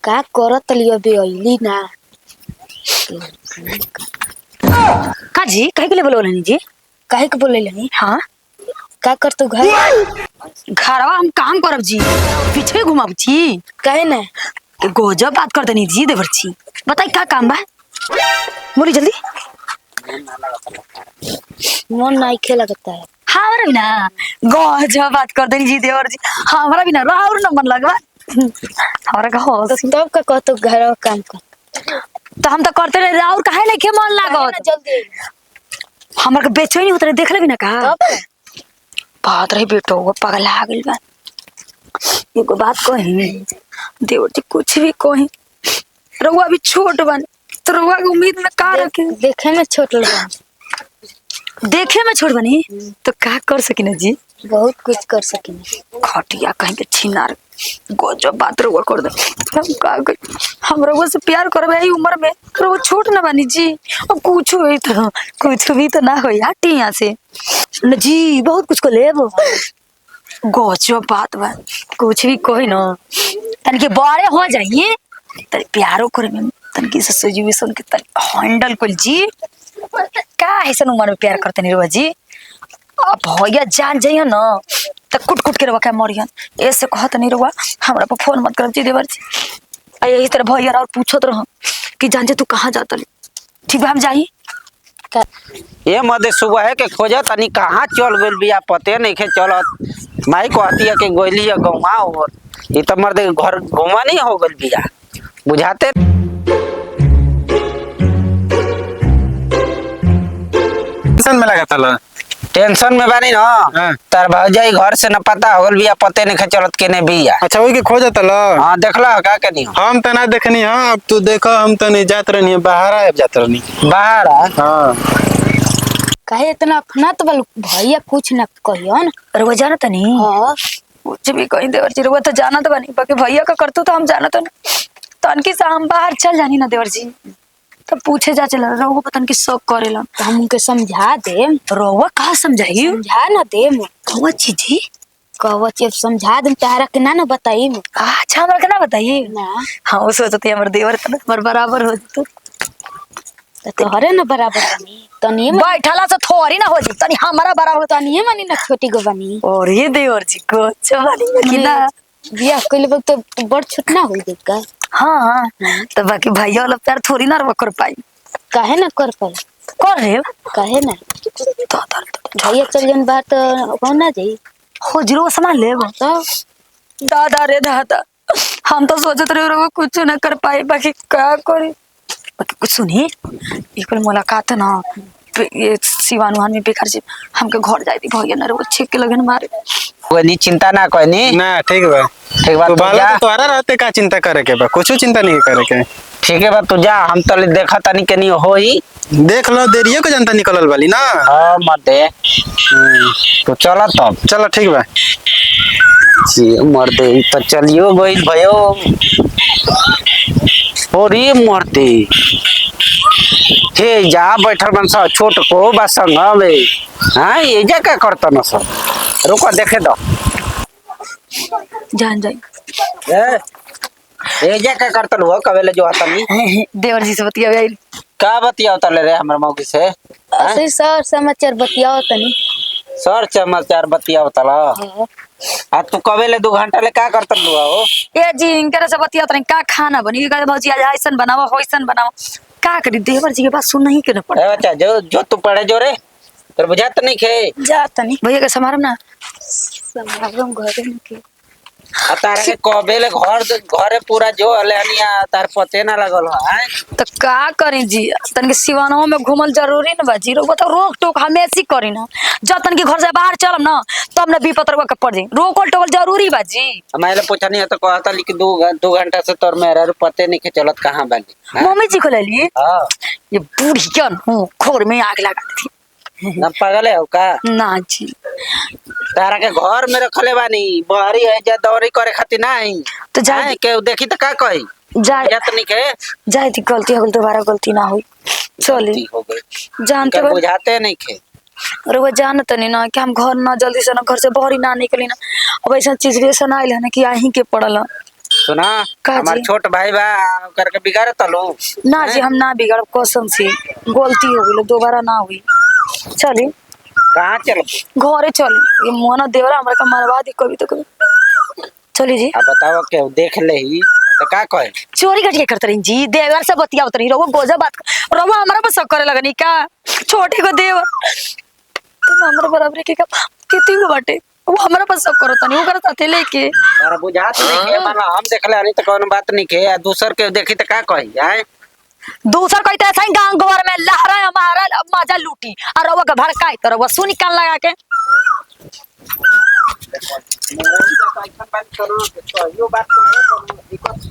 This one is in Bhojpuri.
का करत लियो बे अइली ना। का जी कहे के लिए बोलवलनी जी? काहे के बोलेलनी? हाँ का कर तू घर? घरवा हम काम करब जी, पीछे घुमाब जी। काहे ना? गजब बात कर देनी जी देवर जी। बताई का काम बा, बोली जल्दी। मन नहीं खेला लगता है। हमारा भी ना गजब बात कर देनी जी देवर जी। हमारा भी ना राउर न मन लगवा हमारा का हो तो तब का कहतो घर काम कर। तो हम तो करते रहे राउर काहे नहीं के मन काहे ना लागत। जल्दी हमार के बेचैनी होत रहे देख ले भी ना का तब बात रही बेटो वो पगला आ गइल बा। एगो बात कही देवर जी, कुछ भी कही रउआ भी छोट बन तो रउआ के उम्मीद में का रखे। देखे में छोट लगा, देखे में छोट बनी तो का कर सकिन जी? बहुत कुछ कर सकिन। खटिया कहीं के छिनार गजब बात रउआ कर दे। हम का करी, हम रउआ से प्यार करबे ई उम्र में, रउआ छोट ना बनी जी। अब कुछ होई तो कुछ भी तो ना होई, हटी यहाँ से न जी। बहुत कुछ को लेब गजब बात बा, कुछ भी कोई ना तन के बड़े हो जाइए तन प्यारो करे में तन की सिचुएशन के तन हैंडल कर जी। का ऐसन उम्र में प्यार करते नहीं रउआ जी? अब भैया जान जाइए ना तो कुट कुट के रवा क्या मरियन। ऐसे कहत नहीं रहुआ हमरा पर फोन मत कर जी देवर जी। आ यही तरह भैया और पूछत रह कि जान जे तू कहाँ जाता ले। ठीक बा हम जाई। ये मदे सुबह है के खोजा तनी कहाँ चल गइल बिया पते नहीं खे चलत। माई कहती है कि गोइली है गौवा और ये तो मर्दे घर घुमा नहीं हो गइल बिया बुझाते। टेंशन में लगा था। टेंशन में बानी ना हाँ। तार भौजाई घर से न पता हो गइल बिया पते नहीं खे चलत केने बिया। अच्छा वही के खोजा था। हाँ देखला का के नहीं हम तो ना देखनी। हाँ अब तू देखो हम तो नहीं जात रहनी बाहर आए जात रहनी बाहर आ। हाँ काहे इतना अपनत बल भैया कुछ ना कहियन। रउआ जानत नहीं? हां कुछ भी कहीं देवर जी रउआ तो जानत बनी, बाकी भैया का करतू तो हम जानत नहीं। तनकी से हम बाहर चल जानी ना देवर जी तो पूछे जा चला रउआ पतन की शौक करेला। हम उनके समझा दे। रउआ कहाँ समझाई? समझा ना दे कौन चीज जी? कहवा चीज समझा दे तारा के ना बताई अच्छा हमरा के ना बताइए ना। हाँ वो सोचती हमर देवर तो हमर बराबर हो जतो। तो तोहरे ना बराबर बनी तनी बैठला से थोड़ी ना हो जी तनी हमारा बराबर। तनी मनी ना छोटी गो बनी। और ये देवर जी को चवाली कि ना बियाह कइले वक्त तो बड़ छोट ना होई देका। हाँ तो बाकी भैया वाला प्यार थोड़ी ना रवा कर पाई। काहे ना कर पाई? कर रे काहे ना भैया चल जन बात तो ना जाई हो जीरो सामान ले तो दादा रे दादा। हम तो सोचत रहे रहो कुछ ना कर पाए, बाकी क्या करे। बाकी कुछ सुनी एक मुलाकात ना ये सिवानुहान में बेकार से हमके घर जाई दी भैया ना रो छेक के लगन मारे। कोई नहीं चिंता ना कोई नहीं ना ठीक बा। ठीक बा तो तू बाला जा। तो तोहरा रहते का चिंता करे के बा, कुछ चिंता नहीं करे के। ठीक है बा तू जा हम तो देखा तनी के नहीं हो ही देख लो देरियो के जनता निकलल वाली ना। हाँ मर्दे तो चला तब चलो ठीक बा। जी मर्दे तो चलियो गइल भयो और ये मर्दे हे जा बैठल मन सा छोट को बा संग वे। हाँ ये जा क्या करता न सब रुको देखे दो जान जाई ये जा क्या करता हो कवेले जो आता नहीं देवर जी से बतिया गई का बतिया तले रे हमर मौगी से। ऐसे सर समाचार बतियाओ तनी। सर समाचार बतिया तला आ तू कवेले 2 घंटा ले का करता हो? ए जी इनकर से बतिया तनी का खाना बनी का भौजी आज ऐसन बनाओ होइसन बनाओ का करी। देवर जी के बात सुन नहीं के न पड़े। ए बच्चा जो जो तू पढ़े जो रे तेरे बुझात नहीं खे जा तनी भैया के समारम ना समागम घरे में के आ तारा के कवेले घर घरे पूरा जो अलेनिया तार पते ना लगल है तो का करी जी। तन के सिवानो में घूमल जरूरी न बा जी। रोक तो रोक टोक हमेशा करी ना जब तन के घर से बाहर चलम ना तब ना विपत रवा के पड़ जाई। रोकल टोकल जरूरी बा जी। हमारे पूछा नहीं है तो कहता लेकिन 2 घंटा से तोर मेरा पते नहीं के चलत कहाँ बानी। मम्मी जी को ले लिए हाँ ये बुढ़ियन हूँ खोर में आग लगा थी ना पागल है का ना जी। तारा के घर में रखले बानी बहरी है जा दौरी करे खातिर नहीं तो जा के देखी तो का कही जा जात नहीं के जाए थी गलती हो गई दोबारा गलती ना हुई चली हो गई जानते के बुझाते नहीं के। अरे वो जानते नहीं ना कि हम घर ना जल्दी से ना घर से बाहर ही ना निकली ना। अब ऐसा चीज भी ऐसा ना आइल है ना कि आही के पड़ल सुना का हमार जी? छोट भाई बा करके बिगाड़ तलू ना जी हम ना बिगड़ कसम से गलती हो गई दोबारा ना हुई। चली कहाँ चल घरे चली ये मोना देवरा हमरा का मरवा दी कभी तो कभी। चली जी अब बताओ के देख ले ही तो का कहे चोरी घटिया करते रही जी देवर से बतिया उतरी रहो गोजा बात रहो हमारा पर शक करे लगनी का छोटे को देवर तो हमारा बराबर के का कितनी को बाटे वो हमारा पर शक करता नहीं वो करता थे लेके तारा बुझात नहीं के माना हम देखले नहीं तो कौन बात नहीं के दूसर के देखी तो का कही आए दूसर कोई तो ऐसा ही गांव गोवर में लहरा हमारा मजा लूटी और वो का भड़काई तो वो सुनी कान लगा के यो बात तो